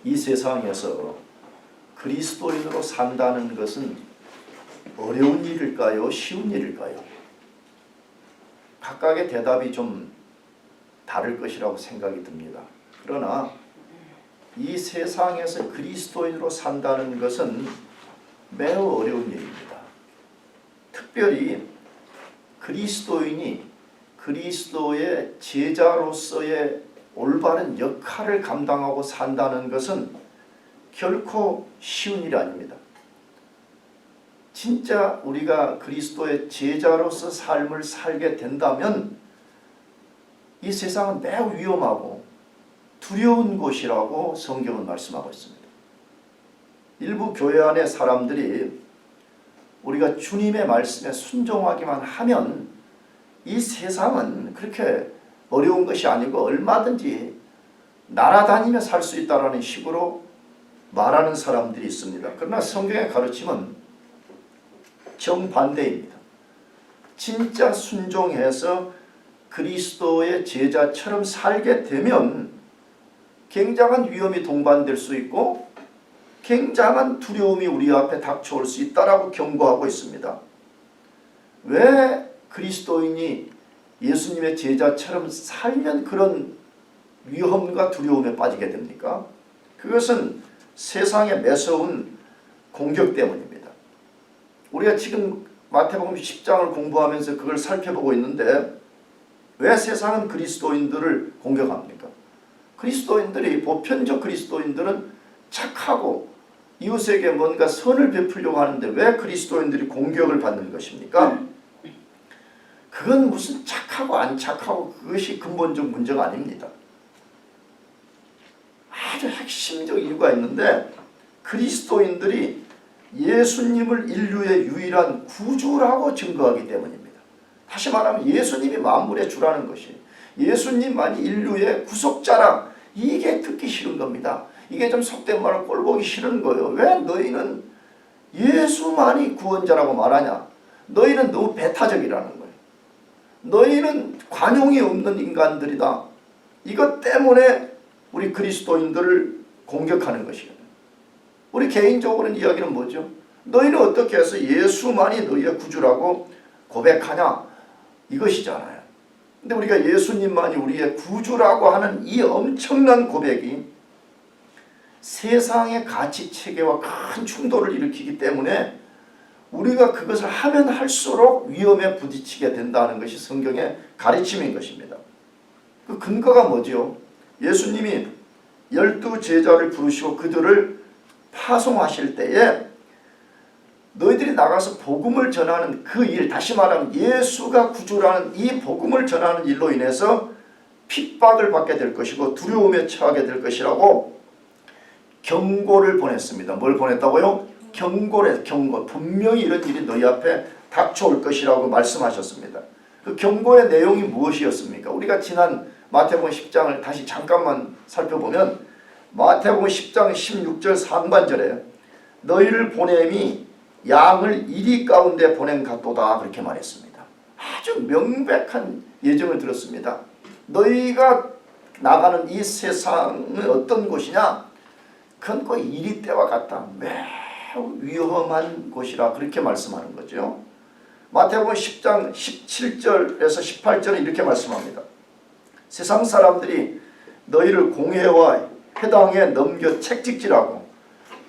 이 세상에서 그리스도인으로 산다는 것은 어려운 일일까요? 쉬운 일일까요? 각각의 대답이 좀 다를 것이라고 생각이 듭니다. 그러나 이 세상에서 그리스도인으로 산다는 것은 매우 어려운 일입니다. 특별히 그리스도인이 그리스도의 제자로서의 올바른 역할을 감당하고 산다는 것은 결코 쉬운 일이 아닙니다. 진짜 우리가 그리스도의 제자로서 삶을 살게 된다면 이 세상은 매우 위험하고 두려운 곳이라고 성경은 말씀하고 있습니다. 일부 교회 안의 사람들이 우리가 주님의 말씀에 순종하기만 하면 이 세상은 그렇게 어려운 것이 아니고 얼마든지 날아다니며 살 수 있다는 식으로 말하는 사람들이 있습니다. 그러나 성경의 가르침은 정반대입니다. 진짜 순종해서 그리스도의 제자처럼 살게 되면 굉장한 위험이 동반될 수 있고 굉장한 두려움이 우리 앞에 닥쳐올 수 있다라고 경고하고 있습니다. 왜 그리스도인이 예수님의 제자처럼 살면 그런 위험과 두려움에 빠지게 됩니까? 그것은 세상에 매서운 공격 때문입니다. 우리가 지금 마태복음 10장을 공부하면서 그걸 살펴보고 있는데 왜 세상은 그리스도인들을 공격합니까? 그리스도인들이, 보편적 그리스도인들은 착하고 이웃에게 뭔가 선을 베풀려고 하는데 왜 그리스도인들이 공격을 받는 것입니까? 그건 무슨 착하고 안 착하고 그것이 근본적 문제가 아닙니다. 아주 핵심적 이유가 있는데 그리스도인들이 예수님을 인류의 유일한 구주라고 증거하기 때문입니다. 다시 말하면 예수님이 만물의 주라는 것이, 예수님만이 인류의 구속자라, 이게 듣기 싫은 겁니다. 이게 좀 속된 말로 꼴보기 싫은 거예요. 왜 너희는 예수만이 구원자라고 말하냐? 너희는 너무 배타적이라는 거예요. 너희는 관용이 없는 인간들이다. 이것 때문에 우리 그리스도인들을 공격하는 것이에요. 우리 개인적으로는 이야기는 뭐죠? 너희는 어떻게 해서 예수만이 너희의 구주라고 고백하냐? 이것이잖아요. 근데 우리가 예수님만이 우리의 구주라고 하는 이 엄청난 고백이 세상의 가치체계와 큰 충돌을 일으키기 때문에 우리가 그것을 하면 할수록 위험에 부딪히게 된다는 것이 성경의 가르침인 것입니다. 그 근거가 뭐죠? 예수님이 12 제자를 부르시고 그들을 파송하실 때에 너희들이 나가서 복음을 전하는 그 일, 다시 말하면 예수가 구주라는 이 복음을 전하는 일로 인해서 핍박을 받게 될 것이고 두려움에 처하게 될 것이라고 경고를 보냈습니다. 뭘 보냈다고요? 경고를, 경고. 분명히 이런 일이 너희 앞에 닥쳐올 것이라고 말씀하셨습니다. 그 경고의 내용이 무엇이었습니까? 우리가 지난 마태복음 10장을 다시 잠깐만 살펴보면 마태복음 10장 16절 상반절에 너희를 보냄이 양을 이리 가운데 보냄 같도다 그렇게 말했습니다. 아주 명백한 예정을 들었습니다. 너희가 나가는 이 세상은 어떤 곳이냐? 그건 거의 이리 때와 같다. 매우 위험한 곳이라 그렇게 말씀하는 거죠. 마태복음 10장 17절에서 18절은 이렇게 말씀합니다. 세상 사람들이 너희를 공회와 회당에 넘겨 책찍질하고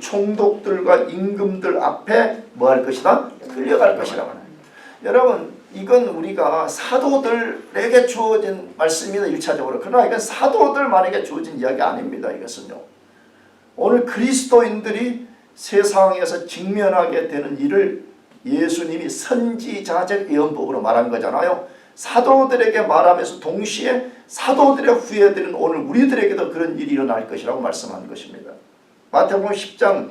총독들과 임금들 앞에 뭐 할 것이다? 끌려갈 것이라고 하는. 여러분, 이건 우리가 사도들에게 주어진 말씀입니다. 1차적으로. 그러나 이건 사도들만에게 주어진 이야기 아닙니다. 이것은요. 오늘 그리스도인들이 세상에서 직면하게 되는 일을 예수님이 선지자적 예언법으로 말한 거잖아요. 사도들에게 말하면서 동시에 사도들의 후예들은 오늘 우리들에게도 그런 일이 일어날 것이라고 말씀한 것입니다. 마태복음 10장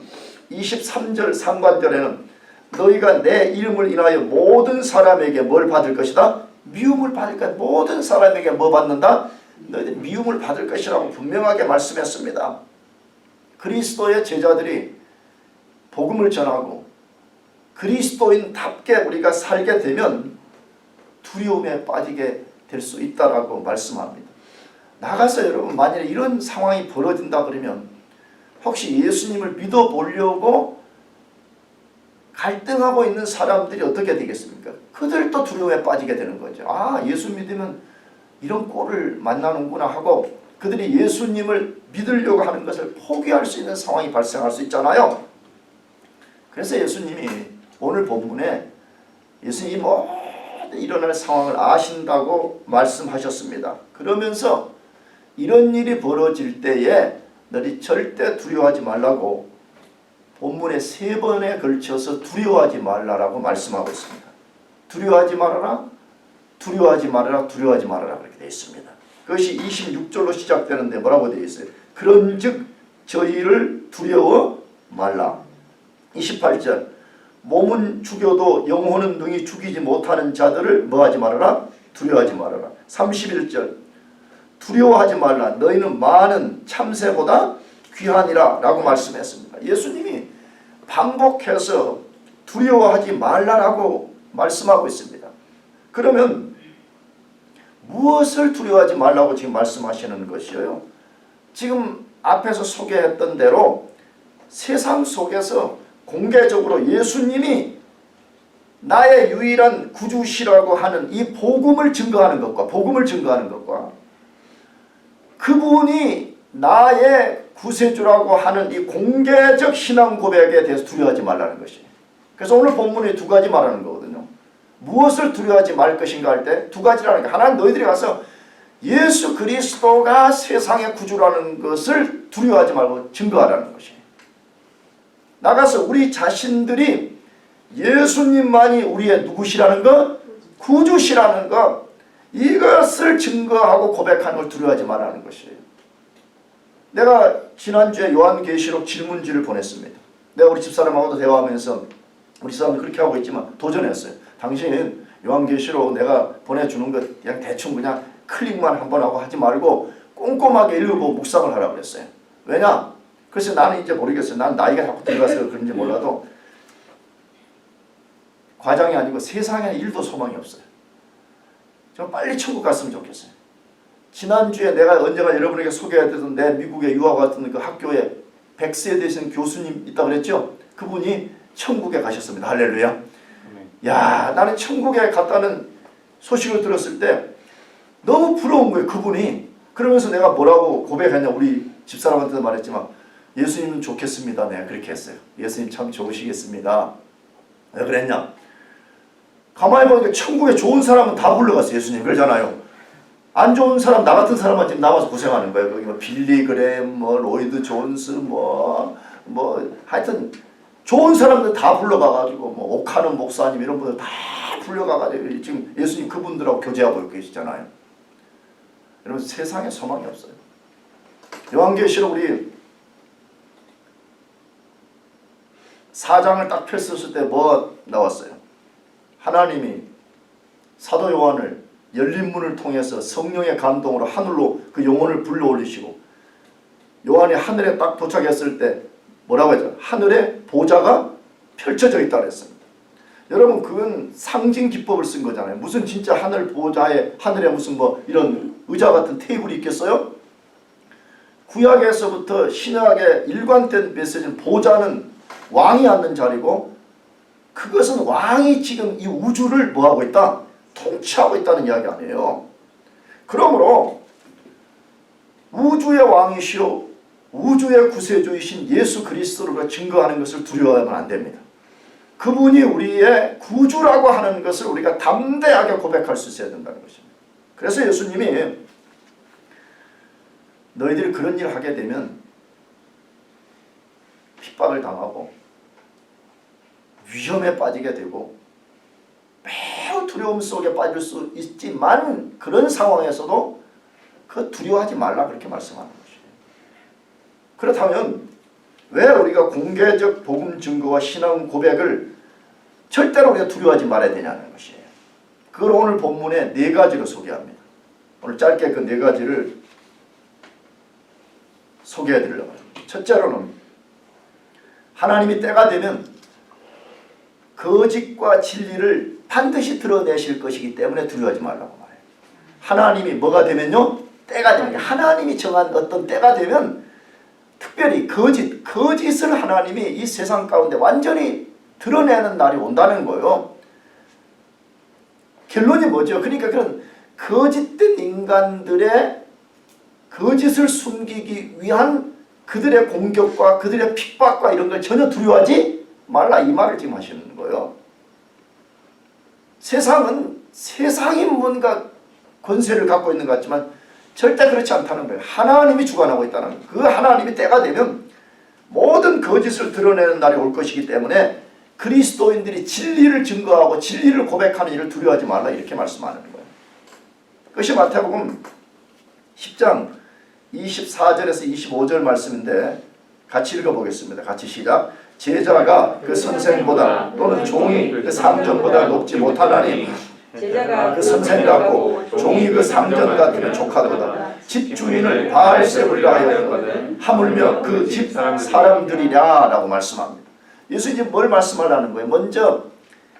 23절 상반절에는 너희가 내 이름을 인하여 모든 사람에게 뭘 받을 것이다? 미움을 받을 것. 모든 사람에게 뭐 받는다? 너희들 미움을 받을 것이라고 분명하게 말씀했습니다. 그리스도의 제자들이 복음을 전하고 그리스도인답게 우리가 살게 되면 두려움에 빠지게 될 수 있다라고 말씀합니다. 나가서 여러분 만약에 이런 상황이 벌어진다 그러면 혹시 예수님을 믿어보려고 갈등하고 있는 사람들이 어떻게 되겠습니까? 그들도 두려움에 빠지게 되는 거죠. 아, 예수 믿으면 이런 꼴을 만나는구나 하고 그들이 예수님을 믿으려고 하는 것을 포기할 수 있는 상황이 발생할 수 있잖아요. 그래서 예수님이 오늘 본문에 예수님이 모든 일어날 상황을 아신다고 말씀하셨습니다. 그러면서 이런 일이 벌어질 때에 너희 절대 두려워하지 말라고 본문에 3번에 걸쳐서 두려워하지 말라라고 말씀하고 있습니다. 두려워하지 말아라, 두려워하지 말아라, 두려워하지 말아라 그렇게 되어 있습니다. 그것이 26절로 시작되는데 뭐라고 되어 있어요? 그런즉 저희를 두려워 말라. 28절 몸은 죽여도 영혼은 능히 죽이지 못하는 자들을 뭐하지 말아라? 두려워하지 말아라. 31절 두려워하지 말라. 너희는 많은 참새보다 귀하니라 라고 말씀했습니다. 예수님이 반복해서 두려워하지 말라라고 말씀하고 있습니다. 그러면 무엇을 두려워하지 말라고 지금 말씀하시는 것이에요? 지금 앞에서 소개했던 대로 세상 속에서 공개적으로 예수님이 나의 유일한 구주시라고 하는 이 복음을 증거하는 것과 그분이 나의 구세주라고 하는 이 공개적 신앙 고백에 대해서 두려워하지 말라는 것이에요. 그래서 오늘 본문에 2가지 말하는 거거든요. 무엇을 두려워하지 말 것인가 할 때 2가지라는 게, 하나는 너희들이 가서 예수 그리스도가 세상의 구주라는 것을 두려워하지 말고 증거하라는 것이에요. 나가서 우리 자신들이 예수님만이 우리의 누구시라는 것, 구주시라는 것, 이것을 증거하고 고백하는 걸 두려워하지 말라는 것이에요. 내가 지난주에 요한계시록 질문지를 보냈습니다. 내가 우리 집사람하고도 대화하면서 우리 사람도 그렇게 하고 있지만 도전했어요. 당신은 요한계시록 내가 보내주는 것 그냥 대충 그냥 클릭만 한번 하고 하지 말고 꼼꼼하게 읽어보고 묵상을 하라고 그랬어요. 왜냐? 그래서 나는 이제 모르겠어요. 난 나이가 자꾸 들어가서 그런지 몰라도 과장이 아니고 세상에 1도 소망이 없어요. 저 빨리 천국 갔으면 좋겠어요. 지난주에 내가 언젠가 여러분에게 소개해드렸던 내 미국에 유학 갔던 그 학교에 100세 되신 교수님 있다고 그랬죠? 그분이 천국에 가셨습니다. 할렐루야. 야, 나는 천국에 갔다는 소식을 들었을 때 너무 부러운 거예요. 그분이. 그러면서 내가 뭐라고 고백했냐, 우리 집사람한테도 말했지만 예수님은 좋겠습니다. 내가 그렇게 했어요. 예수님 참 좋으시겠습니다. 왜 그랬냐? 가만히 보니까 천국에 좋은 사람은 다 불러갔어요. 예수님 그러잖아요. 안 좋은 사람, 나 같은 사람만 지금 남아서 고생하는 거예요. 거기 뭐 빌리 그램, 뭐 로이드 존스, 뭐 하여튼 좋은 사람들 다 불러가가지고 뭐 오카는 목사님 이런 분들 다 불러가가지고 지금 예수님 그분들하고 교제하고 계시잖아요. 여러분 세상에 소망이 없어요. 요한계시록 우리 4장을 딱 펼쳤을 때 뭐 나왔어요? 하나님이 사도 요한을 열린 문을 통해서 성령의 감동으로 하늘로 그 영혼을 불러 올리시고 요한이 하늘에 딱 도착했을 때 뭐라고 하죠? 하늘에 보좌가 펼쳐져 있다 그랬습니다. 여러분 그건 상징 기법을 쓴 거잖아요. 무슨 진짜 하늘 보좌에 하늘에 무슨 뭐 이런 의자 같은 테이블이 있겠어요? 구약에서부터 신약의 일관된 메시지는 보좌는 왕이 앉는 자리고 그것은 왕이 지금 이 우주를 뭐하고 있다? 통치하고 있다는 이야기 아니에요. 그러므로 우주의 왕이시오 우주의 구세주이신 예수 그리스도를 증거하는 것을 두려워하면 안 됩니다. 그분이 우리의 구주라고 하는 것을 우리가 담대하게 고백할 수 있어야 된다는 것입니다. 그래서 예수님이 너희들이 그런 일을 하게 되면 핍박을 당하고 위험에 빠지게 되고 매우 두려움 속에 빠질 수 있지만 그런 상황에서도 그 두려워하지 말라 그렇게 말씀하는 것이에요. 그렇다면 왜 우리가 공개적 복음 증거와 신앙 고백을 절대로 우리가 두려워하지 말아야 되냐는 것이에요. 그걸 오늘 본문에 4가지로 소개합니다. 오늘 짧게 그 4가지를 소개해 드리려고 합니다. 첫째로는 하나님이 때가 되면 거짓과 진리를 반드시 드러내실 것이기 때문에 두려워하지 말라고 말해요. 하나님이 뭐가 되면요? 때가 되면 하나님이 정한 어떤 때가 되면 특별히 거짓을 하나님이 이 세상 가운데 완전히 드러내는 날이 온다는 거예요. 결론이 뭐죠? 그러니까 그런 거짓된 인간들의 거짓을 숨기기 위한 그들의 공격과 그들의 핍박과 이런 걸 전혀 두려워하지 말라, 이 말을 지금 하시는 거예요. 세상이 뭔가 권세를 갖고 있는 것 같지만 절대 그렇지 않다는 거예요. 하나님이 주관하고 있다는 거예요. 그 하나님이 때가 되면 모든 거짓을 드러내는 날이 올 것이기 때문에 그리스도인들이 진리를 증거하고 진리를 고백하는 일을 두려워하지 말라, 이렇게 말씀하는 거예요. 그것이 마태복음 10장 24절에서 25절 말씀인데 같이 읽어보겠습니다. 같이 시작. 제자가 그 선생보다 또는 종이 그 상전보다 높지 못하나니 제자가 그 선생 같고 종이 그 상전 같으면 족하도다. 집주인을 바알세불이라 하였거든 하물며 그 집 사람들이랴 라고 말씀합니다. 예수님이 뭘 말씀하려는 거예요? 먼저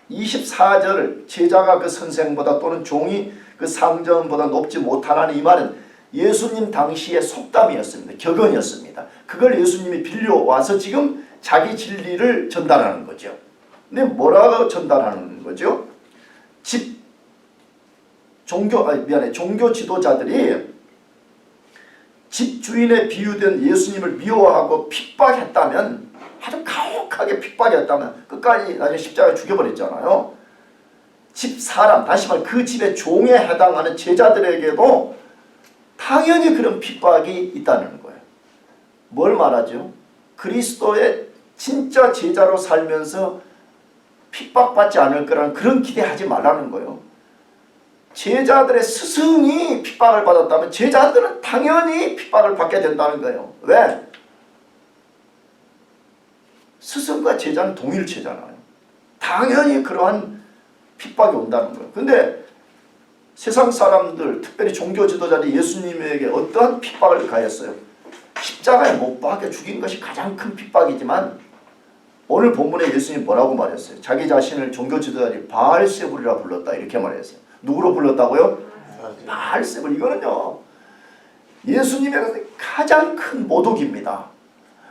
24절 제자가 그 선생보다 또는 종이 그 상전보다 높지 못하나니, 이 말은 예수님 당시의 속담이었습니다. 격언이었습니다. 그걸 예수님이 빌려와서 지금 자기 진리를 전달하는 거죠. 근데 뭐라고 전달하는 거죠? 종교 지도자들이 집주인에 비유된 예수님을 미워하고 핍박했다면, 아주 가혹하게 핍박했다면 끝까지 나중에 십자가에 죽여버렸잖아요. 집사람, 다시 말해 그 집의 종에 해당하는 제자들에게도 당연히 그런 핍박이 있다는 거예요. 뭘 말하죠? 그리스도의 진짜 제자로 살면서 핍박받지 않을 거라는 그런 기대하지 말라는 거예요. 제자들의 스승이 핍박을 받았다면 제자들은 당연히 핍박을 받게 된다는 거예요. 왜? 스승과 제자는 동일체잖아요. 당연히 그러한 핍박이 온다는 거예요. 근데 세상 사람들, 특별히 종교 지도자들이 예수님에게 어떠한 핍박을 가했어요? 십자가에 못 박혀 죽인 것이 가장 큰 핍박이지만 오늘 본문에 예수님이 뭐라고 말했어요? 자기 자신을 종교 지도자들이 바알세불이라 불렀다, 이렇게 말했어요. 누구로 불렀다고요? 바알세불. 이거는요, 예수님의 가장 큰 모독입니다.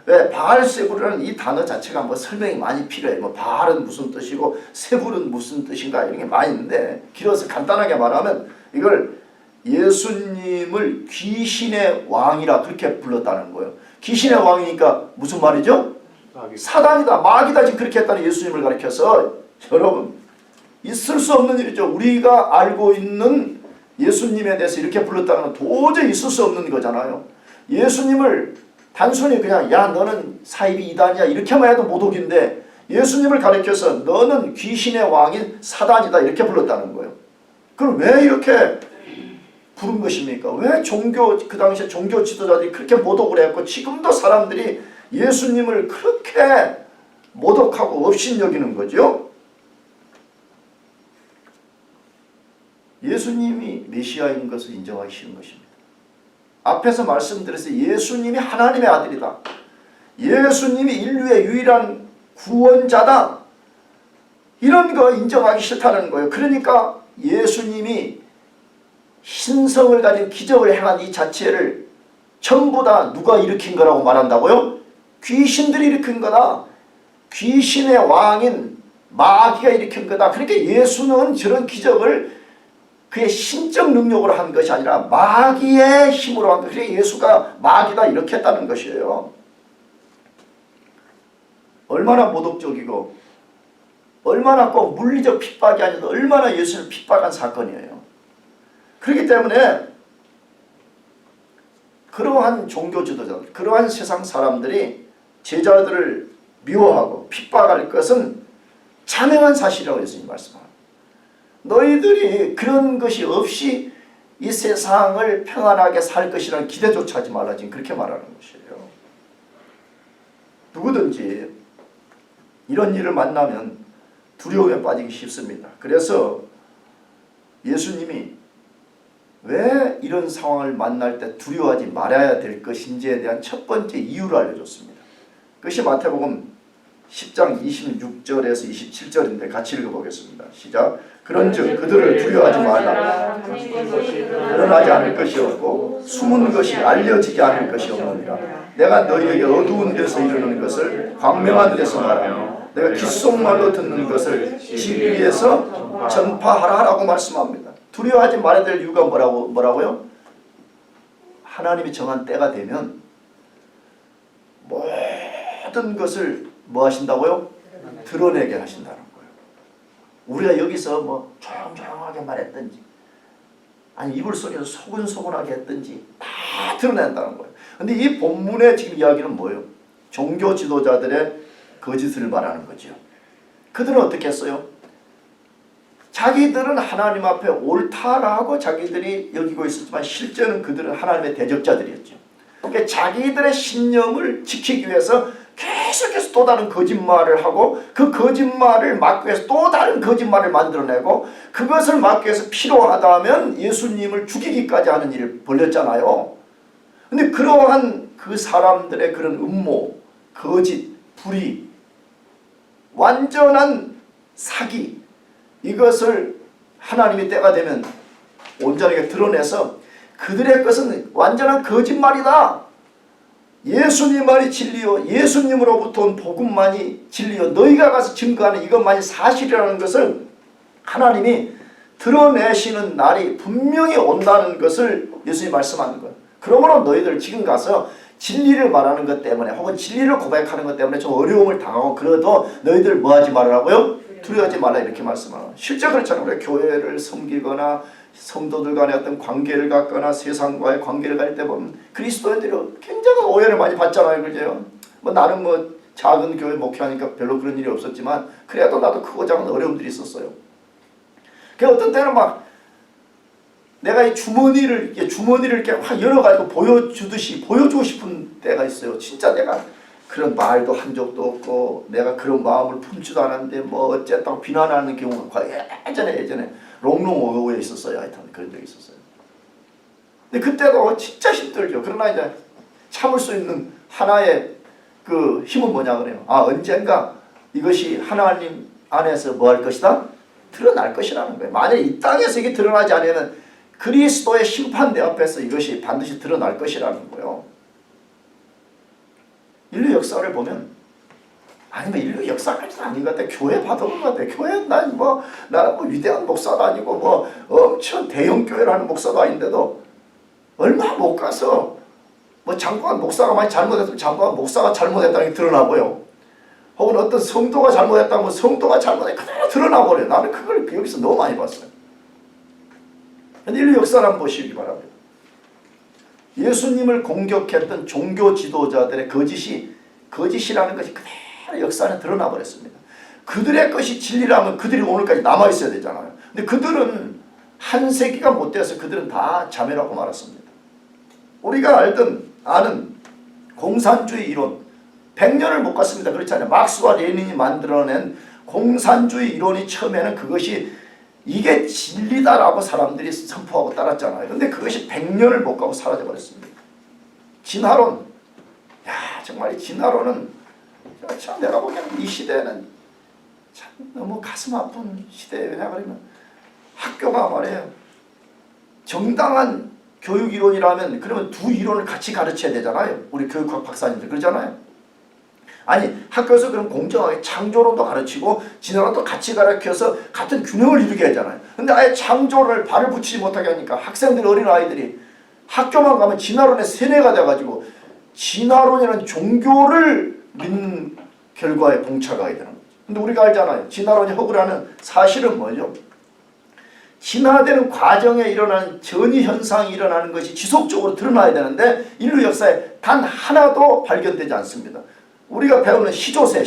왜? 바알세불이라는 이 단어 자체가 뭐 설명이 많이 필요해요. 뭐 바알은 무슨 뜻이고 세불은 무슨 뜻인가, 이런 게 많이 있는데 길어서 간단하게 말하면 이걸 예수님을 귀신의 왕이라 그렇게 불렀다는 거예요. 귀신의 왕이니까 무슨 말이죠? 사단이다, 마귀다, 지금 그렇게 했다는 예수님을 가리켜서, 여러분 있을 수 없는 일이죠. 우리가 알고 있는 예수님에 대해서 이렇게 불렀다는 건 도저히 있을 수 없는 거잖아요. 예수님을 단순히 그냥 야 너는 사이비 이단이야 이렇게만 해도 모독인데, 예수님을 가리켜서 너는 귀신의 왕인 사단이다 이렇게 불렀다는 거예요. 그럼 왜 이렇게 부른 것입니까? 왜 그 당시에 종교 지도자들이 그렇게 모독을 했고 지금도 사람들이 예수님을 그렇게 모독하고 업신여기는 거죠? 예수님이 메시아인 것을 인정하기 싫은 것입니다. 앞에서 말씀드렸어요. 예수님이 하나님의 아들이다. 예수님이 인류의 유일한 구원자다. 이런 거 인정하기 싫다는 거예요. 그러니까 예수님이 신성을 가진 기적을 행한 이 자체를 전부 다 누가 일으킨 거라고 말한다고요? 귀신들이 일으킨 거다. 귀신의 왕인 마귀가 일으킨 거다. 그러니까 예수는 저런 기적을 그의 신적 능력으로 한 것이 아니라 마귀의 힘으로 한 것. 그러니까 예수가 마귀다 이렇게 했다는 것이에요. 얼마나 모독적이고 얼마나 꼭 물리적 핍박이 아니라 얼마나 예수를 핍박한 사건이에요. 그렇기 때문에 그러한 종교 지도자들, 그러한 세상 사람들이 제자들을 미워하고 핍박할 것은 자명한 사실이라고 예수님이 말씀합니다. 너희들이 그런 것이 없이 이 세상을 평안하게 살 것이라는 기대조차 하지 말라, 지금 그렇게 말하는 것이에요. 누구든지 이런 일을 만나면 두려움에 빠지기 쉽습니다. 그래서 예수님이 왜 이런 상황을 만날 때 두려워하지 말아야 될 것인지에 대한 첫 번째 이유를 알려줬습니다. 그것이 마태복음 10장 26절에서 27절인데 같이 읽어보겠습니다. 시작. 그런즉 그들을 두려워하지 말라. 드러나지 않을 것이 없고 숨은 것이 알려지지 않을 것이 없느니라. 내가 너희에게 어두운 데서 이르는 것을 광명한 데서 말하며 내가 귓속말로 듣는 것을 집 위에서 전파하라라고 말씀합니다. 두려워하지 말아야 될 이유가 뭐라고요? 하나님이 정한 때가 되면 모든 것을 뭐 하신다고요? 드러내게 하신다는 거예요. 우리가 여기서 뭐 조용조용하게 말했든지 아니 이불 속에서 소근소근하게 했든지 다 드러낸다는 거예요. 근데 이 본문의 지금 이야기는 뭐예요? 종교 지도자들의 거짓을 말하는 거죠. 그들은 어떻게 했어요? 자기들은 하나님 앞에 옳다라고 자기들이 여기고 있었지만 실제는 그들은 하나님의 대적자들이었죠. 그러니까 자기들의 신념을 지키기 위해서 계속해서 또 다른 거짓말을 하고 그 거짓말을 막기 위해서 또 다른 거짓말을 만들어내고 그것을 막기 위해서 필요하다면 예수님을 죽이기까지 하는 일을 벌였잖아요. 근데 그러한 그 사람들의 그런 음모, 거짓, 불의, 완전한 사기, 이것을 하나님이 때가 되면 온전하게 드러내서 그들의 것은 완전한 거짓말이다. 예수님만이 진리요 예수님으로부터 온 복음만이 진리요 너희가 가서 증거하는 이것만이 사실이라는 것을 하나님이 드러내시는 날이 분명히 온다는 것을 예수님이 말씀하는 거예요. 그러므로 너희들 지금 가서 진리를 말하는 것 때문에 혹은 진리를 고백하는 것 때문에 좀 어려움을 당하고 그래도 너희들 뭐 하지 말라고요? 두려워하지 말라 이렇게 말씀하는. 실제 그렇잖아요. 우리가 교회를 섬기거나 성도들 간의 어떤 관계를 갖거나 세상과의 관계를 가질 때 보면 그리스도인들이 굉장히 오해를 많이 받잖아요. 그죠? 뭐 나는 뭐 작은 교회 목회하니까 별로 그런 일이 없었지만 그래도 나도 크고 작은 어려움들이 있었어요. 그 어떤 때는 막 내가 이 주머니를 이렇게 확 열어가지고 보여주고 싶은 때가 있어요. 진짜 내가 그런 말도 한 적도 없고 내가 그런 마음을 품지도 않았는데 뭐 어쨌다고 비난하는 경우가 예전에 롱롱오에 있었어요. 하여튼 그런 적이 있었어요. 근데 그때도 진짜 힘들죠. 그러나 이제 참을 수 있는 하나의 그 힘은 뭐냐 그래요. 아 언젠가 이것이 하나님 안에서 뭐 할 것이다? 드러날 것이라는 거예요. 만약에 이 땅에서 이게 드러나지 않으면 그리스도의 심판대 앞에서 이것이 반드시 드러날 것이라는 거예요. 인류 역사를 보면 아니면 인류 역사까지는 아닌 것 같아. 교회 받아본 것 같아. 교회 나는 뭐 위대한 목사도 아니고 뭐 엄청 대형 교회를 하는 목사도 아닌데도 얼마 못 가서 뭐 장관 목사가 많이 잘못했으면 장관 목사가 잘못했다는 게 드러나고요. 혹은 어떤 성도가 잘못했다면 성도가 잘못해 그대로 드러나버려요. 나는 그걸 여기서 너무 많이 봤어요. 근데 인류 역사를 한번 보시기 바랍니다. 예수님을 공격했던 종교 지도자들의 거짓이라는 것이 그대로 역사 안에 드러나 버렸습니다. 그들의 것이 진리라면 그들이 오늘까지 남아있어야 되잖아요. 근데 그들은 한 세기가 못 돼서 그들은 다 자멸하고 말았습니다. 우리가 아는 공산주의 이론 100년을 못 갔습니다. 그렇잖아요. 막스와 레닌이 만들어낸 공산주의 이론이 처음에는 그것이 이게 진리다라고 사람들이 선포하고 따랐잖아요. 근데 그것이 100년을 못 가고 사라져버렸습니다. 진화론. 야 정말 진화론은 참 내가 보기에는 이 시대는 참 너무 가슴 아픈 시대예요. 왜냐 그러면 학교가 말이에요. 정당한 교육 이론이라면 그러면 두 이론을 같이 가르쳐야 되잖아요. 우리 교육학 박사님들 그러잖아요. 아니 학교에서 그럼 공정하게 창조론도 가르치고 진화론도 같이 가르쳐서 같은 균형을 이루게 하잖아요. 근데 아예 창조를 발을 붙이지 못하게 하니까 학생들 어린아이들이 학교만 가면 진화론에 세뇌가 돼가지고 진화론이라는 종교를 믿는 결과에 봉착하게 되는 거죠. 근데 우리가 알잖아요. 진화론이 허구라는 사실은 뭐죠? 진화되는 과정에 일어나는 전이현상이 일어나는 것이 지속적으로 드러나야 되는데 인류 역사에 단 하나도 발견되지 않습니다. 우리가 배우는 시조새.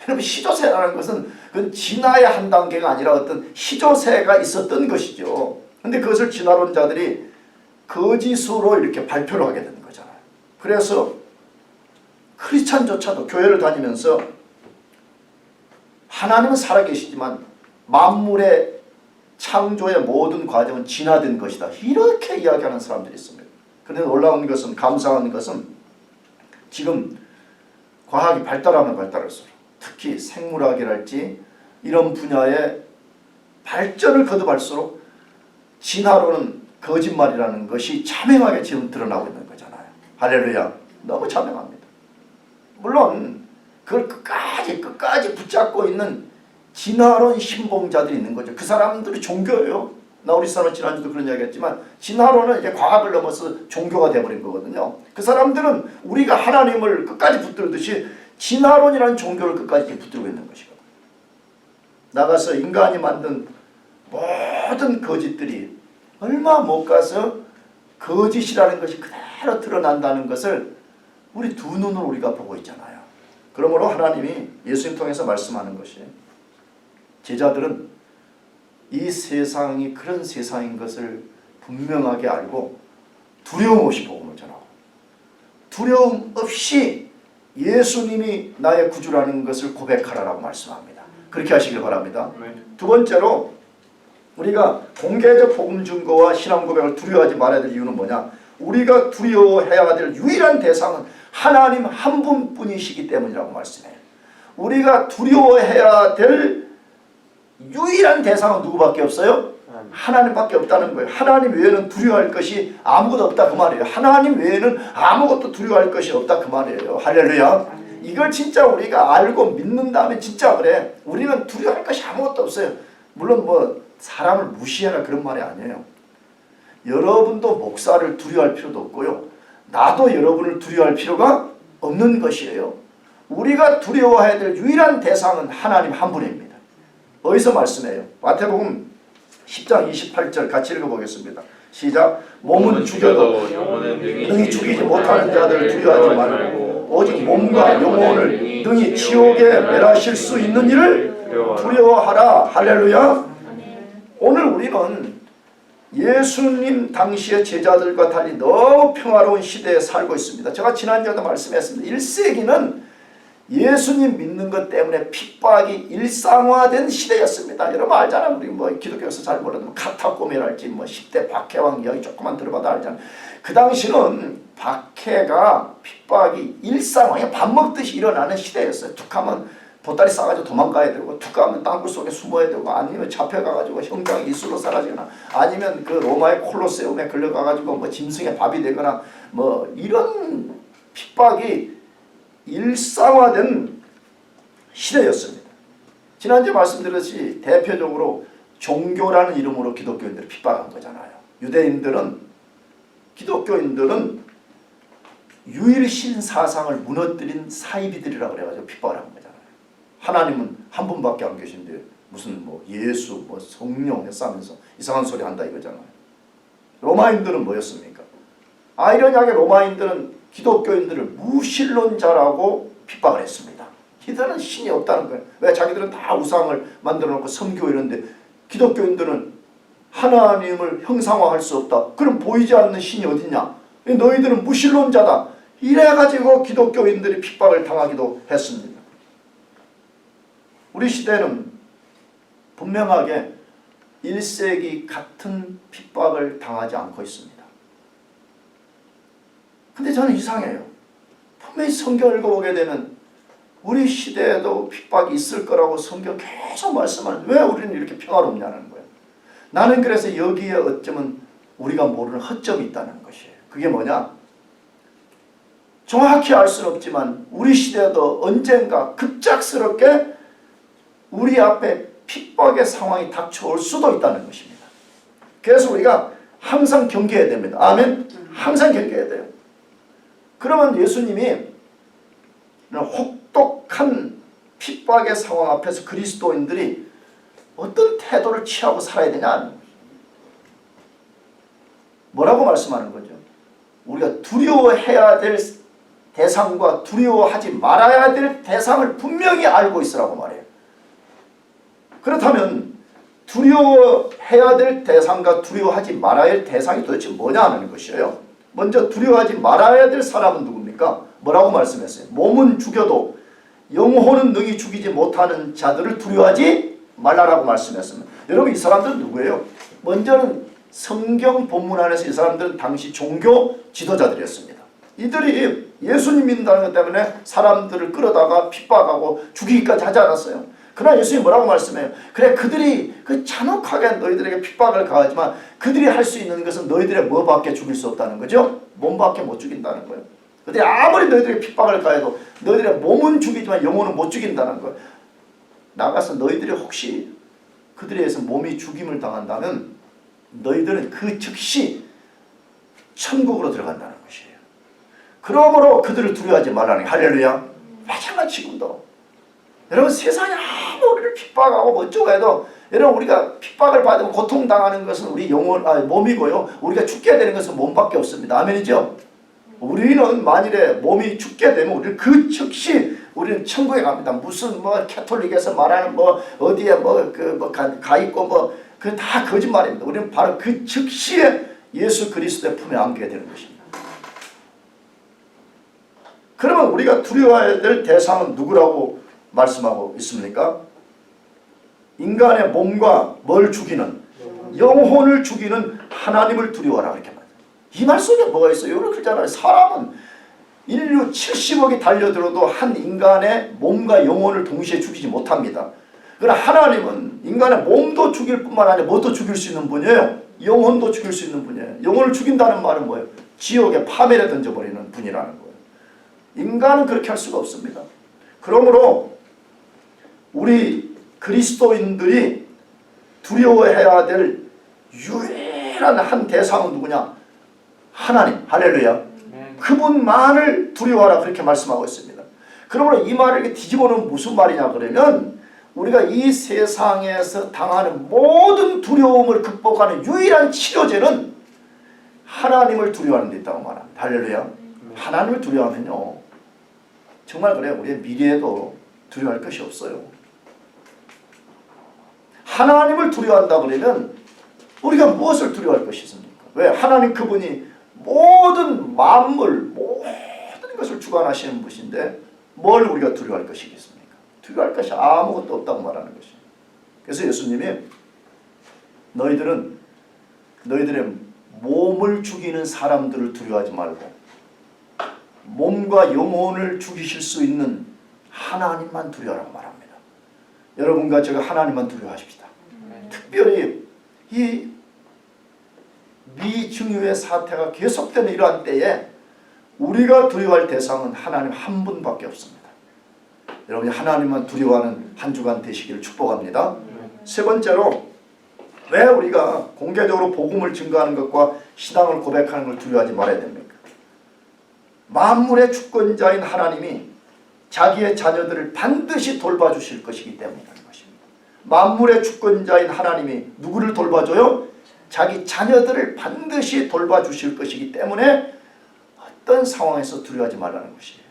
여러분 시조새라는 것은 그건 진화의 한 단계가 아니라 어떤 시조새가 있었던 것이죠. 근데 그것을 진화론자들이 거짓으로 이렇게 발표를 하게 되는 거잖아요. 그래서 크리스찬조차도 교회를 다니면서 하나님은 살아계시지만 만물의 창조의 모든 과정은 진화된 것이다. 이렇게 이야기하는 사람들이 있습니다. 그런데 놀라운 것은 감사한 것은 지금 과학이 발달하면 발달할수록 특히 생물학이랄지 이런 분야의 발전을 거듭할수록 진화론은 거짓말이라는 것이 자명하게 지금 드러나고 있는 거잖아요. 할렐루야. 너무 자명합니다. 물론 그걸 끝까지 붙잡고 있는 진화론 신봉자들이 있는 거죠. 그 사람들이 종교예요. 나 우리 사람 지난주도 그런 이야기 했지만 진화론은 이제 과학을 넘어서 종교가 되어버린 거거든요. 그 사람들은 우리가 하나님을 끝까지 붙들듯이 진화론이라는 종교를 끝까지 붙들고 있는 것이거든요. 나가서 인간이 만든 모든 거짓들이 얼마 못 가서 거짓이라는 것이 그대로 드러난다는 것을 우리 두 눈으로 우리가 보고 있잖아요. 그러므로 하나님이 예수님 통해서 말씀하는 것이 제자들은 이 세상이 그런 세상인 것을 분명하게 알고 두려움 없이 복음을 전하고 두려움 없이 예수님이 나의 구주라는 것을 고백하라라고 말씀합니다. 그렇게 하시길 바랍니다. 두 번째로 우리가 공개적 복음 증거와 신앙 고백을 두려워하지 말아야 될 이유는 뭐냐? 우리가 두려워해야 될 유일한 대상은 하나님 한 분뿐이시기 때문이라고 말씀해요. 우리가 두려워해야 될 유일한 대상은 누구밖에 없어요? 하나님밖에 없다는 거예요. 하나님 외에는 두려워할 것이 아무것도 없다 그 말이에요. 하나님 외에는 아무것도 두려워할 것이 없다 그 말이에요. 할렐루야. 이걸 진짜 우리가 알고 믿는 다음에 진짜 그래. 우리는 두려워할 것이 아무것도 없어요. 물론 뭐 사람을 무시하라 그런 말이 아니에요. 여러분도 목사를 두려워할 필요도 없고요. 나도 여러분을 두려워할 필요가 없는 것이에요. 우리가 두려워해야 될 유일한 대상은 하나님 한 분입니다. 어디서 말씀해요? 마태복음 10장 28절 같이 읽어보겠습니다. 시작. 몸은 죽여도 능히 죽이지 못하는 자들을 두려워하지 말고 오직 몸과 영혼을 능히 지옥에 멸하실 수 있는 이를 두려워하라. 할렐루야. 오늘 우리는 예수님 당시의 제자들과 달리 너무 평화로운 시대에 살고 있습니다. 제가 지난주에도 말씀했습니다. 1세기는 예수님 믿는 것 때문에 핍박이 일상화된 시대였습니다. 여러분 알잖아요. 우리 뭐 기독교에서 잘 모르는 카타콤이랄지 뭐 10대 박해왕 이야기 조금만 들어봐도 알잖아요. 그 당시는 박해가 핍박이 일상화, 밥 먹듯이 일어나는 시대였어요. 툭하면 보따리 싸가지고 도망가야 되고, 툭하면 땅굴 속에 숨어야 되고, 아니면 잡혀가가지고 형장 이수로 사라지거나, 아니면 그 로마의 콜로세움에 걸려가가지고 뭐 짐승의 밥이 되거나, 뭐 이런 핍박이 일상화된 시대였습니다. 지난주에 말씀드렸듯이 대표적으로 종교라는 이름으로 기독교인들을 핍박한 거잖아요. 유대인들은, 기독교인들은 유일신 사상을 무너뜨린 사이비들이라고 그래가지고 핍박을 한 거잖아요. 하나님은 한 분밖에 안 계신데 무슨 뭐 예수, 뭐 성령 싸면서 이상한 소리 한다 이거잖아요. 로마인들은 뭐였습니까? 아이러니하게 로마인들은 기독교인들을 무신론자라고 핍박을 했습니다. 이들은 신이 없다는 거예요. 왜? 자기들은 다 우상을 만들어 놓고 섬기고 이러는데 기독교인들은 하나님을 형상화할 수 없다. 그럼 보이지 않는 신이 어딨냐? 너희들은 무신론자다. 이래가지고 기독교인들이 핍박을 당하기도 했습니다. 우리 시대는 분명하게 1세기 같은 핍박을 당하지 않고 있습니다. 근데 저는 이상해요. 분명히 성경을 읽어보게 되면 우리 시대에도 핍박이 있을 거라고 성경 계속 말씀하는데 왜 우리는 이렇게 평화롭냐는 거예요. 나는 그래서 여기에 어쩌면 우리가 모르는 허점이 있다는 것이에요. 그게 뭐냐? 정확히 알 수는 없지만 우리 시대에도 언젠가 급작스럽게 우리 앞에 핍박의 상황이 닥쳐올 수도 있다는 것입니다. 그래서 우리가 항상 경계해야 됩니다. 아멘? 항상 경계해야 돼요. 그러면 예수님이 혹독한 핍박의 상황 앞에서 그리스도인들이 어떤 태도를 취하고 살아야 되냐? 뭐라고 말씀하는 거죠? 우리가 두려워해야 될 대상과 두려워하지 말아야 될 대상을 분명히 알고 있으라고 말해요. 그렇다면 두려워해야 될 대상과 두려워하지 말아야 할 대상이 도대체 뭐냐 하는 것이에요. 먼저 두려워하지 말아야 될 사람은 누굽니까? 뭐라고 말씀했어요? 몸은 죽여도 영혼은 능히 죽이지 못하는 자들을 두려워하지 말라라고 말씀했습니다. 여러분 이 사람들은 누구예요? 먼저는 성경 본문 안에서 이 사람들은 당시 종교 지도자들이었습니다. 이들이 예수님 믿는다는 것 때문에 사람들을 끌어다가 핍박하고 죽이기까지 하지 않았어요. 그러나 예수님이 뭐라고 말씀해요? 그래, 그들이 그 잔혹하게 너희들에게 핍박을 가하지만 그들이 할 수 있는 것은 너희들의 뭐밖에 죽일 수 없다는 거죠. 몸밖에 못 죽인다는 거예요. 그들이 아무리 너희들에게 핍박을 가해도 너희들의 몸은 죽이지만 영혼은 못 죽인다는 거예요. 나가서 너희들이 혹시 그들에 의해서 몸이 죽임을 당한다면 너희들은 그 즉시 천국으로 들어간다는 것이에요. 그러므로 그들을 두려워하지 말라는 거예요. 할렐루야. 마찬가지 지금도 여러분, 세상이 아무 우리를 핍박하고 뭐 어쩌고 해도 여러분, 우리가 핍박을 받으면 고통당하는 것은 우리 몸이고요. 우리가 죽게 되는 것은 몸밖에 없습니다. 아멘이죠? 우리는 만일에 몸이 죽게 되면 우리는 그 즉시 우리는 천국에 갑니다. 무슨 뭐 캐톨릭에서 말하는 뭐 어디에 가 있고 뭐 그 다 거짓말입니다. 우리는 바로 그 즉시에 예수 그리스도의 품에 안기게 되는 것입니다. 그러면 우리가 두려워해야 될 대상은 누구라고 말씀하고 있습니까? 인간의 몸과 뭘 죽이는, 영혼을 죽이는 하나님을 두려워하라 그렇게 말해요. 이 말 속에 뭐가 있어요? 이렇게 그러잖아요. 사람은 인류 70억이 달려들어도 한 인간의 몸과 영혼을 동시에 죽이지 못합니다. 그러나 하나님은 인간의 몸도 죽일 뿐만 아니라 뭣도 죽일 수 있는 분이에요. 영혼도 죽일 수 있는 분이에요. 영혼을 죽인다는 말은 뭐예요? 지옥에 파멸에 던져버리는 분이라는 거예요. 인간은 그렇게 할 수가 없습니다. 그러므로 우리 그리스도인들이 두려워해야 될 유일한 한 대상은 누구냐? 하나님. 할렐루야. 그분만을 두려워하라 그렇게 말씀하고 있습니다. 그러므로 이 말을 이렇게 뒤집어놓으면 무슨 말이냐 그러면 우리가 이 세상에서 당하는 모든 두려움을 극복하는 유일한 치료제는 하나님을 두려워하는 데 있다고 말합니다. 할렐루야. 하나님을 두려워하면요, 정말 그래요. 우리의 미래에도 두려워할 것이 없어요. 하나님을 두려워한다 그러면 우리가 무엇을 두려워할 것이 있습니까? 왜? 하나님 그분이 모든 만물, 모든 것을 주관하시는 분이신데 뭘 우리가 두려워할 것이겠습니까? 두려워할 것이 아무것도 없다고 말하는 것이에요. 그래서 예수님이 너희들의 몸을 죽이는 사람들을 두려워하지 말고 몸과 영혼을 죽이실 수 있는 하나님만 두려워하라고 말합니다. 여러분과 제가 하나님만 두려워하십시다. 특별히 이 미증유의 사태가 계속되는 이러한 때에 우리가 두려워할 대상은 하나님 한 분밖에 없습니다. 여러분이 하나님만 두려워하는 한 주간 되시기를 축복합니다. 세 번째로, 왜 우리가 공개적으로 복음을 증거하는 것과 신앙을 고백하는 걸 두려워하지 말아야 됩니까? 만물의 주권자인 하나님이 자기의 자녀들을 반드시 돌봐주실 것이기 때문이라는 것입니다. 만물의 주권자인 하나님이 누구를 돌봐줘요? 자기 자녀들을 반드시 돌봐주실 것이기 때문에 어떤 상황에서 두려워하지 말라는 것이에요.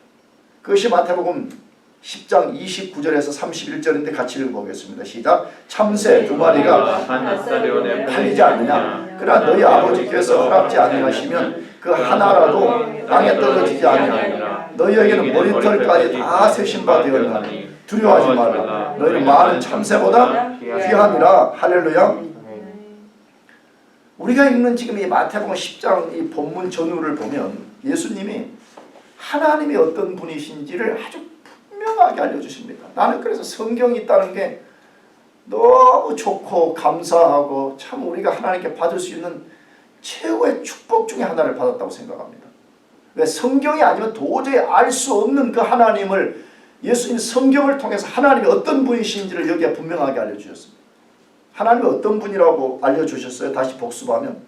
그것이 마태복음 10장 29절에서 31절인데 같이 읽어보겠습니다. 시작. 참새 두 마리가 팔리지 않느냐? 그러나 너희 아버지께서 허락지 아니하시면 그 하나라도 땅에 떨어지지 아니하느냐? 너희에게는 머리털까지 다 세신 바 되었나니 두려워하지 말라. 너희는 많은 참새보다 귀하니라. 할렐루야. 우리가 읽는 지금 이 마태복음 10장 이 본문 전후를 보면 예수님이 하나님이 어떤 분이신지를 아주 분명하게 알려주십니다. 나는 그래서 성경이 있다는 게 너무 좋고 감사하고 참 우리가 하나님께 받을 수 있는 최고의 축복 중에 하나를 받았다고 생각합니다. 왜? 성경이 아니면 도저히 알 수 없는 그 하나님을 예수님 성경을 통해서 하나님이 어떤 분이신지를 여기에 분명하게 알려주셨습니다. 하나님이 어떤 분이라고 알려주셨어요? 다시 복습하면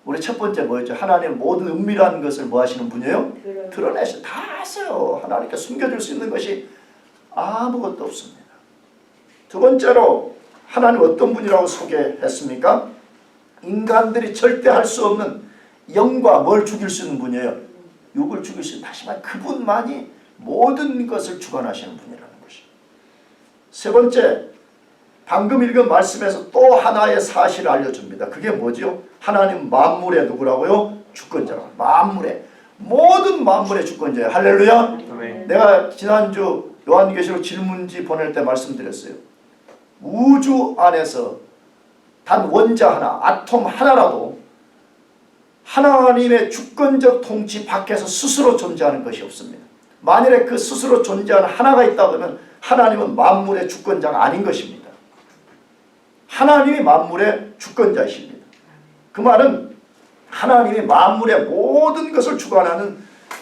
우리 첫 번째 뭐였죠? 하나님은 모든 은밀한 것을 뭐 하시는 분이에요? 드러내셔. 다 아세요. 하나님께 숨겨줄 수 있는 것이 아무것도 없습니다. 두 번째로 하나님 어떤 분이라고 소개했습니까? 인간들이 절대 할 수 없는 영과 뭘 죽일 수 있는 분이에요? 육을 죽일 수 있는, 다시 말해 그분만이 모든 것을 주관하시는 분이라는 것이에요. 세 번째, 방금 읽은 말씀에서 또 하나의 사실을 알려줍니다. 그게 뭐죠? 하나님 만물의 누구라고요? 주권자라고. 만물의, 모든 만물의 주권자예요. 할렐루야. 네. 내가 지난주 요한계시록 질문지 보낼 때 말씀드렸어요. 우주 안에서 단 원자 하나, 아톰 하나라도 하나님의 주권적 통치 밖에서 스스로 존재하는 것이 없습니다. 만일에 그 스스로 존재하는 하나가 있다 그러면 하나님은 만물의 주권자가 아닌 것입니다. 하나님이 만물의 주권자이십니다. 그 말은 하나님이 만물의 모든 것을 주관하는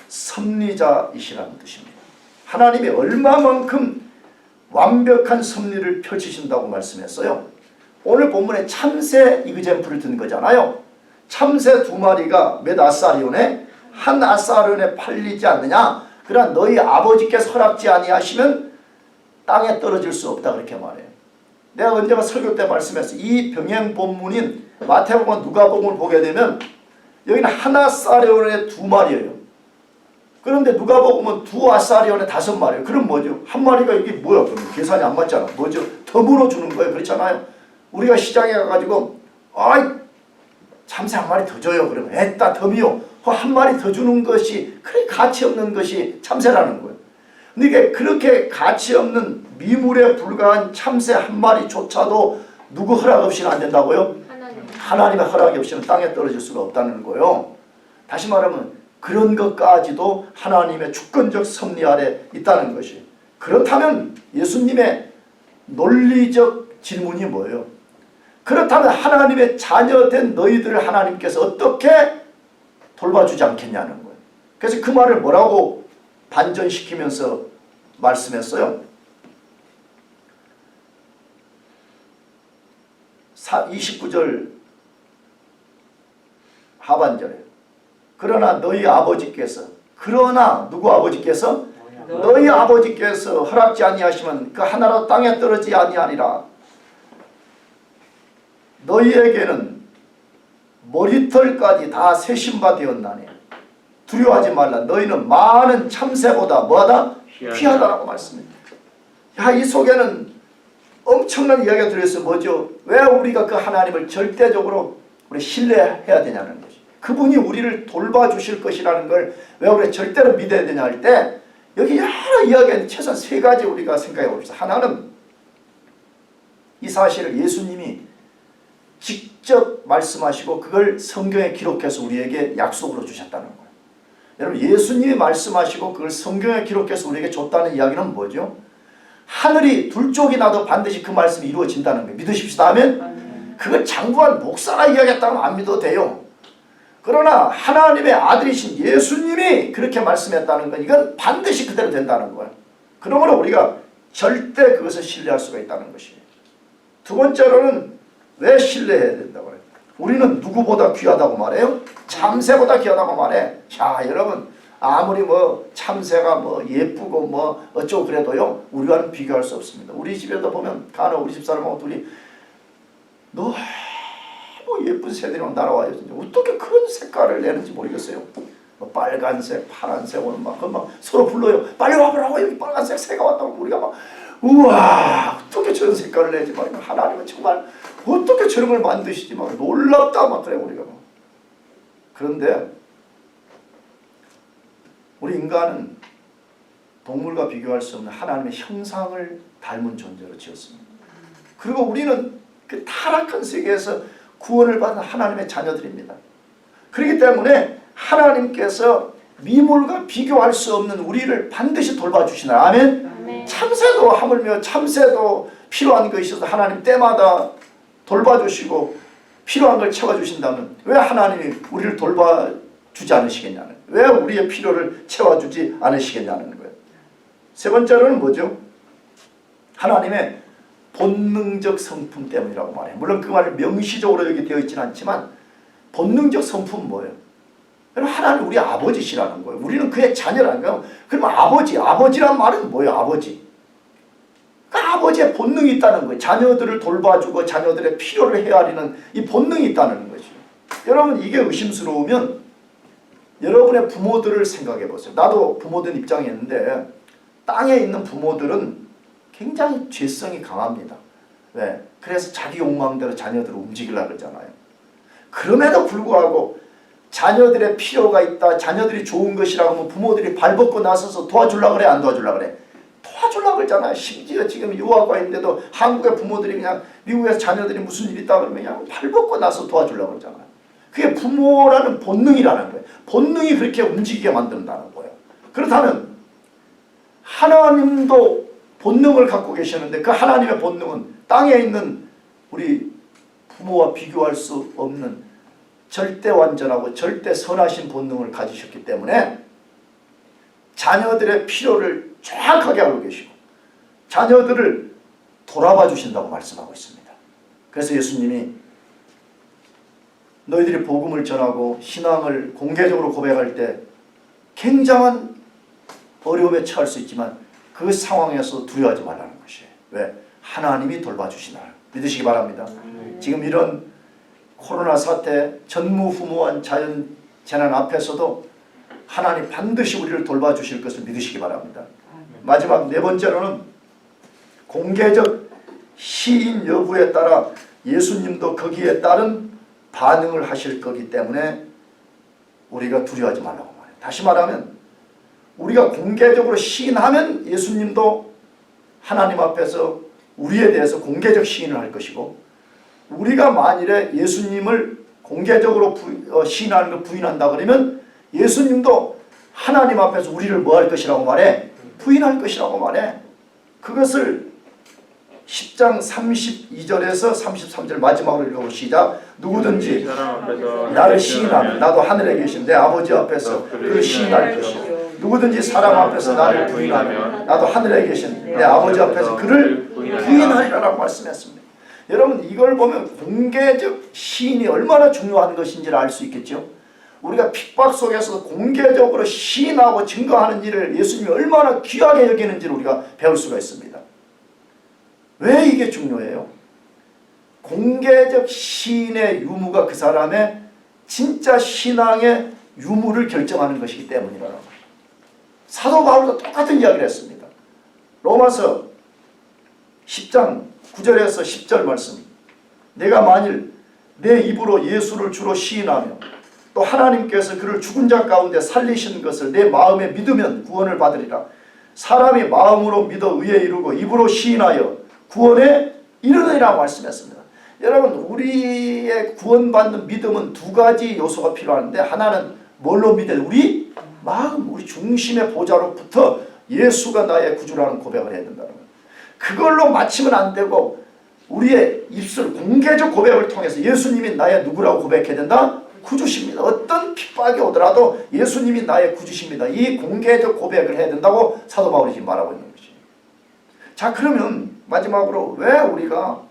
섭리자이시라는 뜻입니다. 하나님이 얼마만큼 완벽한 섭리를 펼치신다고 말씀했어요. 오늘 본문에 참새 이그젬플을 든 거잖아요. 참새 2마리가 몇 아사리온에? 한 아사리온에 팔리지 않느냐? 그러나 너희 아버지께서 허락지 아니하시면 땅에 떨어질 수 없다 그렇게 말해요. 내가 언젠가 설교 때 말씀했어요. 이 병행 본문인 마태복음과 누가복음을 보게 되면 여기는 한 아사리온에 2마리예요. 그런데 누가복음은 2 아사리온에 5마리예요. 그럼 뭐죠? 한 마리가 이게 뭐야? 그럼 계산이 안 맞잖아. 뭐죠? 덤으로 주는 거예요. 그렇잖아요. 우리가 시장에 가가지고 아이 참새 한 마리 더 줘요. 그러면 에따 덤이요. 한 마리 더 주는 것이 그렇게 가치 없는 것이 참새라는 거예요. 근데 이게 그렇게 가치 없는 미물에 불과한 참새 한 마리조차도 누구 허락 없이는 안 된다고요? 하나님의 허락이 없이는 땅에 떨어질 수가 없다는 거예요. 다시 말하면 그런 것까지도 하나님의 주권적 섭리 아래 있다는 것이. 그렇다면 예수님의 논리적 질문이 뭐예요? 그렇다면 하나님의 자녀된 너희들을 하나님께서 어떻게 돌봐주지 않겠냐는 거예요. 그래서 그 말을 뭐라고 반전시키면서 말씀했어요? 29절 하반절에 그러나 너희 아버지께서 그러나 누구 아버지께서? 너희 아버지께서 허락지 아니하시면 그 하나라도 땅에 떨어지지 아니하리라. 너희에게는 머리털까지 다 세신바 되었나니 두려워하지 말라. 너희는 많은 참새보다 뭐하다? 귀하다라고 말씀합니다. 야, 이 속에는 엄청난 이야기가 들어있어요. 뭐죠? 왜 우리가 그 하나님을 절대적으로 우리 신뢰해야 되냐는 것이. 그분이 우리를 돌봐주실 것이라는 걸 왜 우리 절대로 믿어야 되냐 할 때 여기 여러 이야기는 최소한 3가지 우리가 생각해 봅시다. 하나는 이 사실을 예수님이 직접 말씀하시고 그걸 성경에 기록해서 우리에게 약속으로 주셨다는 거예요. 여러분 예수님이 말씀하시고 그걸 성경에 기록해서 우리에게 줬다는 이야기는 뭐죠? 하늘이 둘 쪽이 나도 반드시 그 말씀이 이루어진다는 거예요. 믿으십시다 하면 그걸 장구한 목사가 이야기했다면 안 믿어도 돼요. 그러나 하나님의 아들이신 예수님이 그렇게 말씀했다는 건 이건 반드시 그대로 된다는 거예요. 그러므로 우리가 절대 그것을 신뢰할 수가 있다는 것이에요. 2번째로는 왜 신뢰해야 된다고 해요? 우리는 누구보다 귀하다고 말해요? 참새보다 귀하다고 말해. 자, 여러분 아무리 뭐 참새가 뭐 예쁘고 뭐 어쩌고 그래도요 우리와는 비교할 수 없습니다. 우리 집에도 보면 간혹 우리 집사람하고 둘이 너무 예쁜 새들이 막 날아와요. 진짜. 어떻게 그런 색깔을 내는지 모르겠어요. 뭐 빨간색, 파란색 오늘 막 서로 불러요. 빨리 와보라고 여기 빨간색 새가 왔다고 우리가 막 우와 어떻게 저런 색깔을 내지 막 하나님은 정말 어떻게 저런 걸 만드시지 막 놀랍다 막 그래 우리가 막. 그런데 우리 인간은 동물과 비교할 수 없는 하나님의 형상을 닮은 존재로 지었습니다. 그리고 우리는 그 타락한 세계에서 구원을 받은 하나님의 자녀들입니다. 그렇기 때문에 하나님께서 미물과 비교할 수 없는 우리를 반드시 돌봐주시나. 아멘? 아멘. 참새도 하물며 참새도 필요한 것이 있어서 하나님 때마다 돌봐주시고 필요한 걸 채워주신다면 왜 하나님이 우리를 돌봐주지 않으시겠냐는, 왜 우리의 필요를 채워주지 않으시겠냐는 거예요. 3번째로는 뭐죠? 하나님의 본능적 성품 때문이라고 말해요. 물론 그 말을 명시적으로 여기 되어 있지는 않지만 본능적 성품은 뭐예요? 여러분 하나님 우리 아버지시라는 거예요. 우리는 그의 자녀라는 거예요. 그러면 아버지란 말은 뭐예요? 아버지. 그러니까 아버지의 본능이 있다는 거예요. 자녀들을 돌봐주고 자녀들의 필요를 헤아리는 이 본능이 있다는 거죠. 여러분 이게 의심스러우면 여러분의 부모들을 생각해 보세요. 나도 부모된 입장이었는데 땅에 있는 부모들은 굉장히 죄성이 강합니다. 왜? 그래서 자기 욕망대로 자녀들을 움직이려고 그러잖아요. 그럼에도 불구하고 자녀들의 필요가 있다, 자녀들이 좋은 것이라고 하면 부모들이 발벗고 나서서 도와주려고 그래, 안 도와주려고 그래? 도와주려고 그러잖아요. 심지어 지금 유학가 있는데도 한국의 부모들이 그냥 미국에서 자녀들이 무슨 일 있다 그러면 그냥 발벗고 나서 도와주려고 그러잖아요. 그게 부모라는 본능이라는 거예요. 본능이 그렇게 움직이게 만든다는 거예요. 그렇다면 하나님도 본능을 갖고 계시는데 그 하나님의 본능은 땅에 있는 우리 부모와 비교할 수 없는 절대 완전하고 절대 선하신 본능을 가지셨기 때문에 자녀들의 필요를 정확하게 알고 계시고 자녀들을 돌아봐 주신다고 말씀하고 있습니다. 그래서 예수님이 너희들이 복음을 전하고 신앙을 공개적으로 고백할 때 굉장한 어려움에 처할 수 있지만 그 상황에서 두려워하지 말라는 것이에요. 왜? 하나님이 돌봐주시나 믿으시기 바랍니다. 지금 이런 코로나 사태, 전무후무한 자연재난 앞에서도 하나님 반드시 우리를 돌봐주실 것을 믿으시기 바랍니다. 마지막 네 번째로는 공개적 시인 여부에 따라 예수님도 거기에 따른 반응을 하실 거기 때문에 우리가 두려워하지 말라고 말해요. 다시 말하면 우리가 공개적으로 시인하면 예수님도 하나님 앞에서 우리에 대해서 공개적 시인을 할 것이고 우리가 만일에 예수님을 공개적으로 시인하는 걸 부인한다 그러면 예수님도 하나님 앞에서 우리를 뭐 할 것이라고 말해? 부인할 것이라고 말해. 그것을 10장 32절에서 33절 마지막으로 읽어보시자. 누구든지 나를 시인하면 나도 하늘에 계신 내 아버지 앞에서 그를 시인할 것이요 누구든지 사람 앞에서 나를 부인하면 나도 하늘에 계신 내 아버지 앞에서 그를 부인하리라고 말씀했습니다. 여러분 이걸 보면 공개적 시인이 얼마나 중요한 것인지를 알 수 있겠죠. 우리가 핍박 속에서 공개적으로 시인하고 증거하는 일을 예수님이 얼마나 귀하게 여기는지를 우리가 배울 수가 있습니다. 왜 이게 중요해요? 공개적 시인의 유무가 그 사람의 진짜 신앙의 유무를 결정하는 것이기 때문이라는 거예요. 사도 바울도 똑같은 이야기를 했습니다. 로마서 10장 9절에서 10절 말씀. 내가 만일 내 입으로 예수를 주로 시인하며 또 하나님께서 그를 죽은 자 가운데 살리신 것을 내 마음에 믿으면 구원을 받으리라. 사람이 마음으로 믿어 의에 이르고 입으로 시인하여 구원에 이르느니라 말씀했습니다. 여러분 우리의 구원받는 믿음은 두 가지 요소가 필요한데 하나는 뭘로 믿어요? 우리 마음, 우리 중심의 보좌로부터 예수가 나의 구주라는 고백을 해야 된다는 거예요. 그걸로 마치면 안 되고 우리의 입술 공개적 고백을 통해서 예수님이 나의 누구라고 고백해야 된다? 구주십니다. 어떤 핍박이 오더라도 예수님이 나의 구주십니다. 이 공개적 고백을 해야 된다고 사도 바울이 지금 말하고 있는 것이에요. 자 그러면 마지막으로 왜 우리가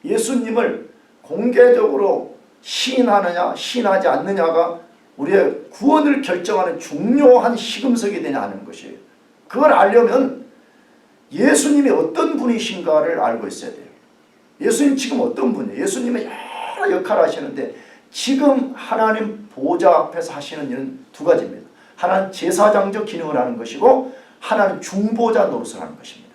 예수님을 공개적으로 시인하느냐 시인하지 않느냐가 우리의 구원을 결정하는 중요한 시금석이 되냐 하는 것이에요. 그걸 알려면 예수님이 어떤 분이신가를 알고 있어야 돼요. 예수님 지금 어떤 분이에요? 예수님은 여러 역할을 하시는데 지금 하나님 보좌 앞에서 하시는 일은 두 가지입니다. 하나는 제사장적 기능을 하는 것이고 하나는 중보자 노릇을 하는 것입니다.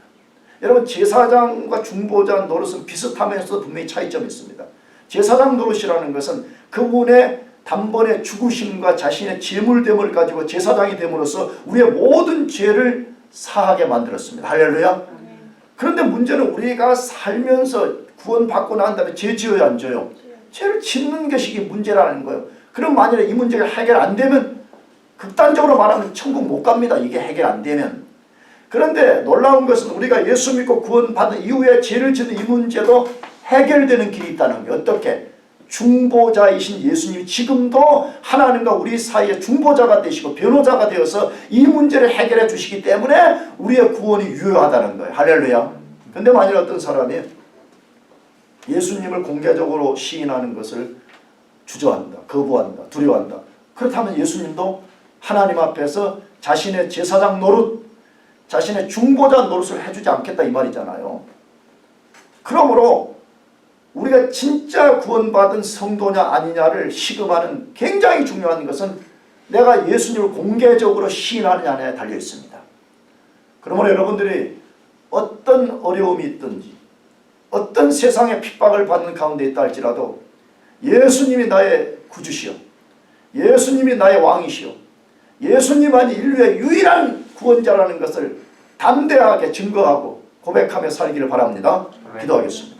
여러분 제사장과 중보자 노릇은 비슷하면서도 분명히 차이점이 있습니다. 제사장 노릇이라는 것은 그분의 단번에 죽으심과 자신의 제물됨을 가지고 제사장이 됨으로써 우리의 모든 죄를 사하게 만들었습니다. 할렐루야. 그런데 문제는 우리가 살면서 구원받고 난 다음에 죄 지어야 안 져요? 죄를 짓는 것이 문제라는 거예요. 그럼 만일에 이 문제가 해결 안 되면 극단적으로 말하면 천국 못 갑니다. 이게 해결 안 되면. 그런데 놀라운 것은 우리가 예수 믿고 구원받은 이후에 죄를 짓는 이 문제도 해결되는 길이 있다는 거예요. 어떻게? 중보자이신 예수님이 지금도 하나님과 우리 사이에 중보자가 되시고 변호자가 되어서 이 문제를 해결해 주시기 때문에 우리의 구원이 유효하다는 거예요. 할렐루야. 근데 만일 어떤 사람이 예수님을 공개적으로 시인하는 것을 주저한다, 거부한다, 두려워한다. 그렇다면 예수님도 하나님 앞에서 자신의 제사장 노릇, 자신의 중보자 노릇을 해주지 않겠다 이 말이잖아요. 그러므로 우리가 진짜 구원받은 성도냐 아니냐를 시금하는 굉장히 중요한 것은 내가 예수님을 공개적으로 시인하느냐에 달려 있습니다. 그러므로 여러분들이 어떤 어려움이 있든지 어떤 세상의 핍박을 받는 가운데 있다 할지라도 예수님이 나의 구주시오, 예수님이 나의 왕이시오, 예수님만이 인류의 유일한 구원자라는 것을 담대하게 증거하고 고백하며 살기를 바랍니다. 기도하겠습니다.